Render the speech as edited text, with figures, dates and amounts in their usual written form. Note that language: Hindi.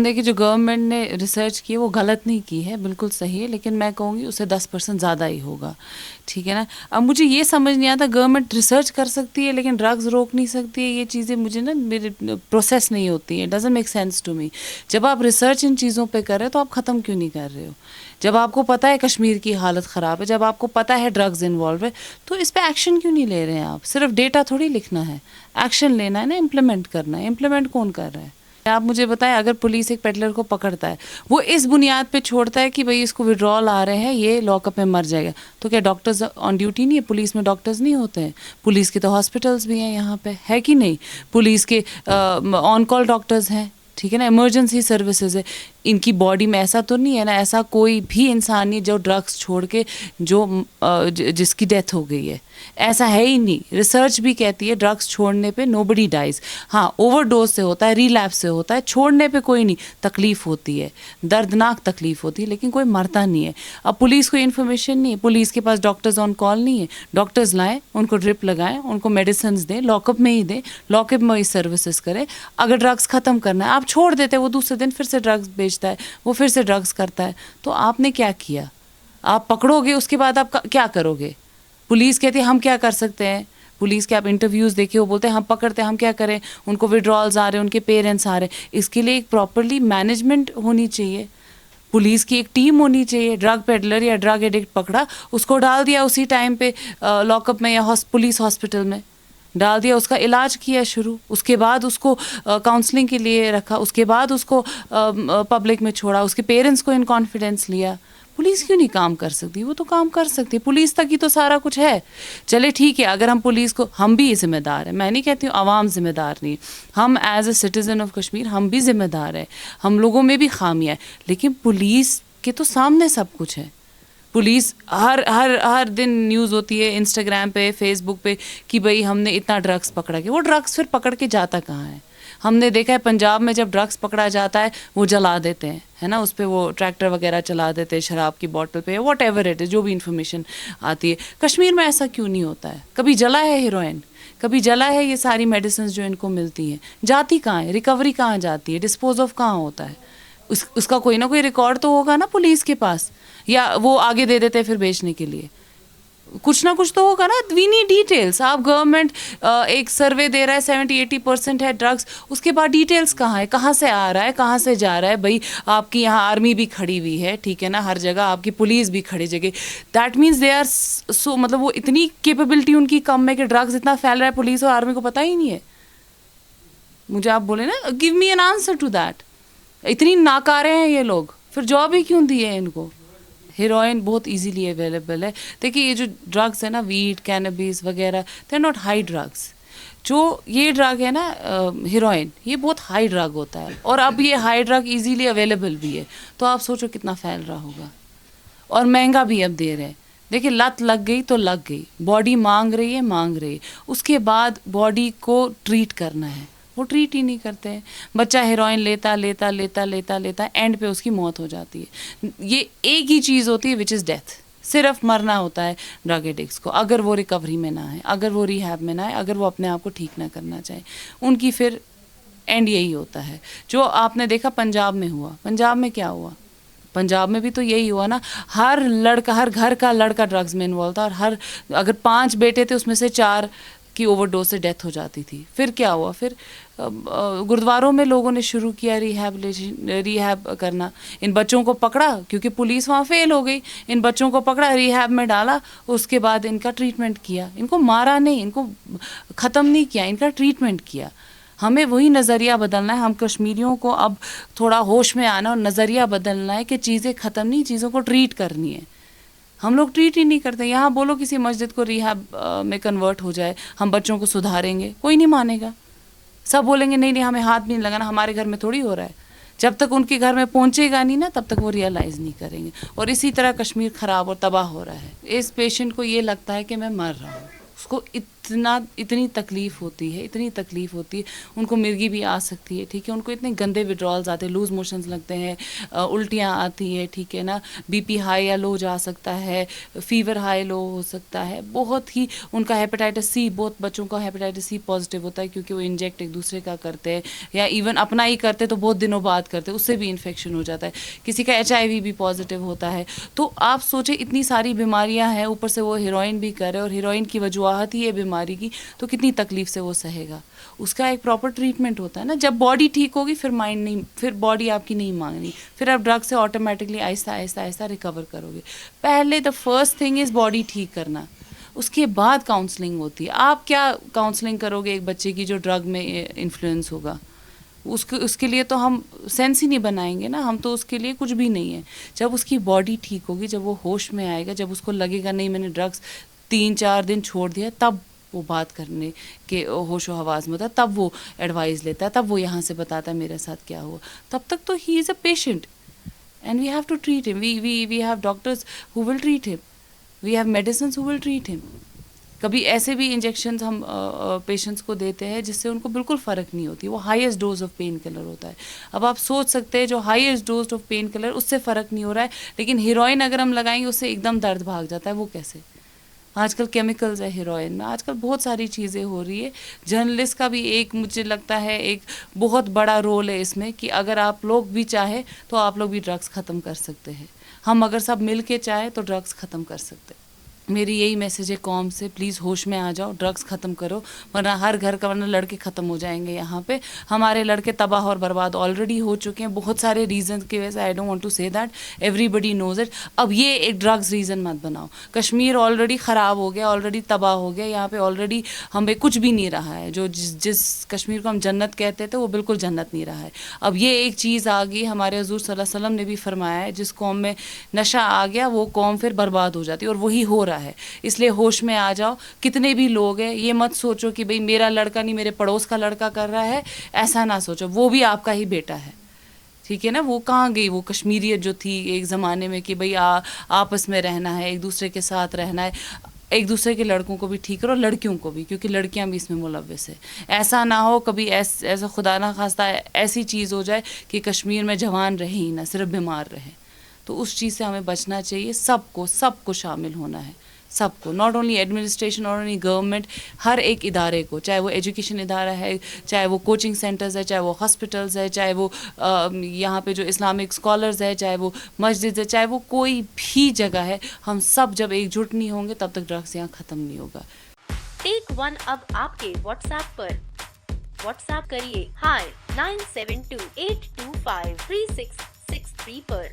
देखिए जो गवर्नमेंट ने रिसर्च की है वो गलत नहीं की है, बिल्कुल सही है, लेकिन मैं कहूँगी उससे 10% ज़्यादा ही होगा, ठीक है ना। अब मुझे ये समझ नहीं आता, गवर्नमेंट रिसर्च कर सकती है लेकिन ड्रग्स रोक नहीं सकती है, ये चीज़ें मुझे ना मेरे प्रोसेस नहीं होती है, doesn't make sense to me. जब आप रिसर्च इन चीज़ों पे कर रहे हो तो आप ख़त्म क्यों नहीं कर रहे हो? जब आपको पता है कश्मीर की हालत ख़राब है, जब आपको पता है ड्रग्स इन्वॉल्व है, तो इस पर एक्शन क्यों नहीं ले रहे हैं आप? सिर्फ डेटा थोड़ी लिखना है, एक्शन लेना है ना, इम्प्लीमेंट करना है। इम्प्लीमेंट कौन कर रहा है? आप मुझे बताएं, अगर पुलिस एक पेडलर को पकड़ता है, वो इस बुनियाद पे छोड़ता है कि भाई इसको विड्रॉल आ रहे हैं, ये लॉकअप में मर जाएगा, तो क्या डॉक्टर्स ऑन ड्यूटी नहीं है? पुलिस में डॉक्टर्स नहीं होते हैं? पुलिस के तो हॉस्पिटल्स भी हैं यहाँ पे, है कि नहीं? पुलिस के ऑन कॉल डॉक्टर्स हैं, ठीक है ना, इमरजेंसी सर्विसेज है। इनकी बॉडी में ऐसा तो नहीं है ना, ऐसा कोई भी इंसान नहीं जो ड्रग्स छोड़ के जिसकी डेथ हो गई है, ऐसा है ही नहीं। रिसर्च भी कहती है ड्रग्स छोड़ने पे नोबडी डाइज। हाँ, ओवरडोज से होता है, रिलैप्स से होता है, छोड़ने पे कोई नहीं, तकलीफ होती है, दर्दनाक तकलीफ होती है, लेकिन कोई मरता नहीं है। अब पुलिस को इन्फॉर्मेशन नहीं है, पुलिस के पास डॉक्टर्स ऑन कॉल नहीं है, डॉक्टर्स लाएं, उनको ड्रिप लगाएं, उनको मेडिसिन दें, लॉकअप में ही दें, लॉकअप में ही सर्विसेज करें। अगर ड्रग्स ख़त्म करना है, आप छोड़ देते, वो दूसरे दिन फिर से ड्रग्स बेचता है, वो फिर से ड्रग्स करता है, तो आपने क्या किया? आप पकड़ोगे, उसके बाद आप क्या करोगे? पुलिस कहती है हम क्या कर सकते हैं? पुलिस के आप इंटरव्यूज़ देखिए, वो बोलते हैं हम पकड़ते हैं, हम क्या करें? उनको विड्रॉल्स आ रहे हैं, उनके पेरेंट्स आ रहे हैं। इसके लिए एक प्रॉपरली मैनेजमेंट होनी चाहिए, पुलिस की एक टीम होनी चाहिए। ड्रग पेडलर या ड्रग एडिक्ट पकड़ा, उसको डाल दिया उसी टाइम पे लॉकअप में या पुलिस हॉस्पिटल में डाल दिया, उसका इलाज किया शुरू, उसके बाद उसको काउंसलिंग के लिए रखा, उसके बाद उसको पब्लिक में छोड़ा, उसके पेरेंट्स को इन कॉन्फिडेंस लिया। पुलिस क्यों नहीं काम कर सकती? वो तो काम कर सकती है, पुलिस तक ही तो सारा कुछ है। चले ठीक है, अगर हम पुलिस को, हम भी जिम्मेदार हैं, मैं नहीं कहती हूँ आवाम जिम्मेदार नहीं, हम as a citizen of Kashmir हम भी जिम्मेदार हैं, हम लोगों में भी खामियाँ है, लेकिन पुलिस के तो सामने सब कुछ है। पुलिस हर दिन न्यूज़ होती है इंस्टाग्राम पे, फेसबुक पे कि भाई हमने इतना ड्रग्स पकड़ा के, वो ड्रग्स फिर पकड़ के जाता कहाँ है? हमने देखा है पंजाब में जब ड्रग्स पकड़ा जाता है वो जला देते हैं, है ना, उस पर वो ट्रैक्टर वगैरह चला देते हैं शराब की बोतल पे, वॉट एवर इट इज़, जो भी इन्फॉर्मेशन आती है। कश्मीर में ऐसा क्यों नहीं होता है? कभी जला है हीरोइन? कभी जला है ये सारी मेडिसिन जो इनको मिलती हैं? जाती कहाँ है? रिकवरी कहाँ जाती है? डिस्पोज ऑफ कहाँ होता है? उसका कोई ना कोई रिकॉर्ड तो होगा ना पुलिस के पास, या वो आगे दे देते हैं फिर बेचने के लिए? कुछ ना कुछ तो होगा ना। We need details. आप गवर्नमेंट एक सर्वे दे रहा है 70-80% है ड्रग्स, उसके बाद डिटेल्स कहाँ है? कहाँ से आ रहा है, कहाँ से जा रहा है? भाई आपकी यहाँ आर्मी भी खड़ी हुई है, ठीक है ना, हर जगह आपकी पुलिस भी खड़ी जगह, that means they are so, मतलब वो इतनी कैपेबिलिटी उनकी कम है कि ड्रग्स इतना फैल रहा है, पुलिस और आर्मी को पता ही नहीं है। मुझे आप बोले ना, give me an answer to that. इतनी नाकारे हैं ये लोग, फिर जॉब ही क्यों दी है इनको? हीरोइन बहुत इजीली अवेलेबल है। देखिए ये जो ड्रग्स है ना, वीट, कैनबिस वगैरह, they are not high drugs. जो ये ड्रग है ना हीरोइन, ये बहुत हाई ड्रग होता है, और अब ये हाई ड्रग इजीली अवेलेबल भी है, तो आप सोचो कितना फैल रहा होगा, और महंगा भी अब दे रहे हैं। देखिए लत लग गई तो लग गई, बॉडी मांग रही है, उसके बाद बॉडी को ट्रीट करना है, वो ट्रीट ही नहीं करते हैं। बच्चा हेरोइन लेता एंड पे उसकी मौत हो जाती है। ये एक ही चीज़ होती है विच इज़ डेथ। सिर्फ मरना होता है ड्रग एडिक्ट्स को, अगर वो रिकवरी में ना है, अगर वो रिहैब में ना है, अगर वो अपने आप को ठीक ना करना चाहे, उनकी फिर एंड यही होता है। जो आपने देखा पंजाब में हुआ, पंजाब में क्या हुआ? पंजाब में भी तो यही हुआ ना, हर घर का लड़का ड्रग्स में इन्वॉल्व था, और अगर 5 बेटे थे उसमें से 4 की ओवरडोज से डेथ हो जाती थी। फिर क्या हुआ? फिर गुरुद्वारों में लोगों ने शुरू किया रिहैब करना। इन बच्चों को पकड़ा, क्योंकि पुलिस वहाँ फेल हो गई, इन बच्चों को पकड़ा, रिहैब में डाला, उसके बाद इनका ट्रीटमेंट किया। इनको मारा नहीं, इनको ख़त्म नहीं किया, इनका ट्रीटमेंट किया। हमें वही नज़रिया बदलना है। हम कश्मीरियों को अब थोड़ा होश में आना और नज़रिया बदलना है कि चीज़ें ख़त्म नहीं, चीज़ों को ट्रीट करनी है। हम लोग ट्रीट ही नहीं करते। यहाँ बोलो किसी मस्जिद को रिहैब में कन्वर्ट हो जाए, हम बच्चों को सुधारेंगे, कोई नहीं मानेगा। सब बोलेंगे नहीं हमें हाथ भी नहीं लगाना, हमारे घर में थोड़ी हो रहा है। जब तक उनके घर में पहुँचेगा नहीं ना, तब तक वो रियलाइज़ नहीं करेंगे। और इसी तरह कश्मीर ख़राब और तबाह हो रहा है। इस पेशेंट को ये लगता है कि मैं मर रहा हूँ, उसको इतनी तकलीफ़ होती है, इतनी तकलीफ़ होती है, उनको मिर्गी भी आ सकती है, ठीक है, उनको इतने गंदे विड्रॉल्स आते हैं, लूज़ मोशंस लगते हैं, उल्टियाँ आती है, ठीक है ना, बीपी हाई या लो जा सकता है, फीवर हाई लो हो सकता है, बहुत ही उनका हेपेटाइटिस सी, बहुत बच्चों का हेपेटाइटिस सी पॉजिटिव होता है क्योंकि वो इंजेक्ट एक दूसरे का करते हैं या इवन अपना ही करते तो बहुत दिनों बाद करते, उससे भी इन्फेक्शन हो जाता है, किसी का HIV भी पॉजिटिव होता है। तो आप सोचे इतनी सारी बीमारियां हैं, ऊपर से वो हीरोइन भी करे और हीरोइन की वजूहत ही है बीमारी की, तो कितनी तकलीफ से वो सहेगा। उसका एक प्रॉपर ट्रीटमेंट होता है ना, जब बॉडी ठीक होगी फिर माइंड नहीं, फिर बॉडी आपकी नहीं मांगनी, फिर आप ड्रग से ऑटोमेटिकली आहिस्ता आहिस्ता आहिस्ता रिकवर करोगे। पहले the first thing is body ठीक करना, उसके बाद काउंसलिंग होती है। आप क्या काउंसलिंग करोगे एक बच्चे की जो ड्रग में इन्फ्लुएंस होगा, उसके लिए तो हम सेंस ही नहीं बनाएंगे ना, हम तो उसके लिए कुछ भी नहीं है। जब उसकी बॉडी ठीक होगी, जब वो होश में आएगा, जब उसको लगेगा नहीं मैंने ड्रग्स 3-4 दिन छोड़ दिया, तब वो बात करने के होशो हवास में होता है, तब वो एडवाइस लेता है, तब वो यहाँ से बताता है मेरे साथ क्या हुआ। तब तक तो ही is a patient and we have to treat him, we have doctors who will treat him, we have medicines who will treat him. कभी ऐसे भी इंजेक्शन्स हम पेशेंट्स को देते हैं जिससे उनको बिल्कुल फ़र्क नहीं होती, वो highest dose of pain killer होता है। अब आप सोच सकते हैं जो highest dose of pain killer उससे फ़र्क नहीं हो रहा है, लेकिन हीरोइन अगर हम लगाएंगे उससे एकदम दर्द भाग जाता है, वो कैसे? आजकल केमिकल्स है हीरोइन में, आजकल बहुत सारी चीज़ें हो रही है। जर्नलिस्ट का भी एक मुझे लगता है एक बहुत बड़ा रोल है इसमें कि अगर आप लोग भी चाहे तो आप लोग भी ड्रग्स ख़त्म कर सकते हैं। हम अगर सब मिल के चाहे तो ड्रग्स ख़त्म कर सकते हैं। मेरी यही मैसेज है कौम से, प्लीज़ होश में आ जाओ, ड्रग्स ख़त्म करो, वरना हर घर का, वरना लड़के ख़त्म हो जाएंगे। यहाँ पे हमारे लड़के तबाह और बर्बाद ऑलरेडी हो चुके हैं बहुत सारे रीज़न की वजह से। I don't want to say that, everybody knows it. अब ये एक ड्रग्स रीज़न मत बनाओ। कश्मीर ऑलरेडी ख़राब हो गया, ऑलरेडी तबाह हो गया, यहाँ पे ऑलरेडी हमें कुछ भी नहीं रहा है। जो जिस कश्मीर को हम जन्नत कहते थे वो बिल्कुल जन्नत नहीं रहा है। अब ये एक चीज़ आ गई, हमारे हुज़ूर सल्लल्लाहु अलैहि वसल्लम ने भी फरमाया है, जिस कौम में नशा आ गया वो कौम फिर बर्बाद हो जाती है, और वही हो रहा है। इसलिए होश में आ जाओ। कितने भी लोग हैं, ये मत सोचो कि भाई मेरा लड़का नहीं मेरे पड़ोस का लड़का कर रहा है, ऐसा ना सोचो, वो भी आपका ही बेटा है, ठीक है ना। वो कहाँ गई वो कश्मीरियत जो थी एक ज़माने में कि भाई आपस में रहना है, एक दूसरे के साथ रहना है, एक दूसरे के लड़कों को भी ठीक करो, लड़कियों को भी, क्योंकि लड़कियां भी इसमें मुलव्वस है। ऐसा ना हो कभी ऐसा खुदा ना खास्ता ऐसी चीज़ हो जाए कि कश्मीर में जवान रहे ही ना, सिर्फ बीमार रहे। तो उस चीज़ से हमें बचना चाहिए। सबको शामिल होना है, सबको, not only administration, not only government, हर एक इदारे को, चाहे वो एजुकेशन इदारा है, चाहे वो कोचिंग सेंटर्स है, चाहे वो हॉस्पिटल्स है, चाहे वो यहाँ पे जो इस्लामिक स्कॉलर्स है, चाहे वो मस्जिद है, चाहे वो कोई भी जगह है, हम सब जब एकजुट नहीं होंगे तब तक ड्रग्स यहाँ ख़त्म नहीं होगा। टेक वन अब आपके व्हाट्सएप पर। व्हाट्सएप करिए हाय 9728253663 पर।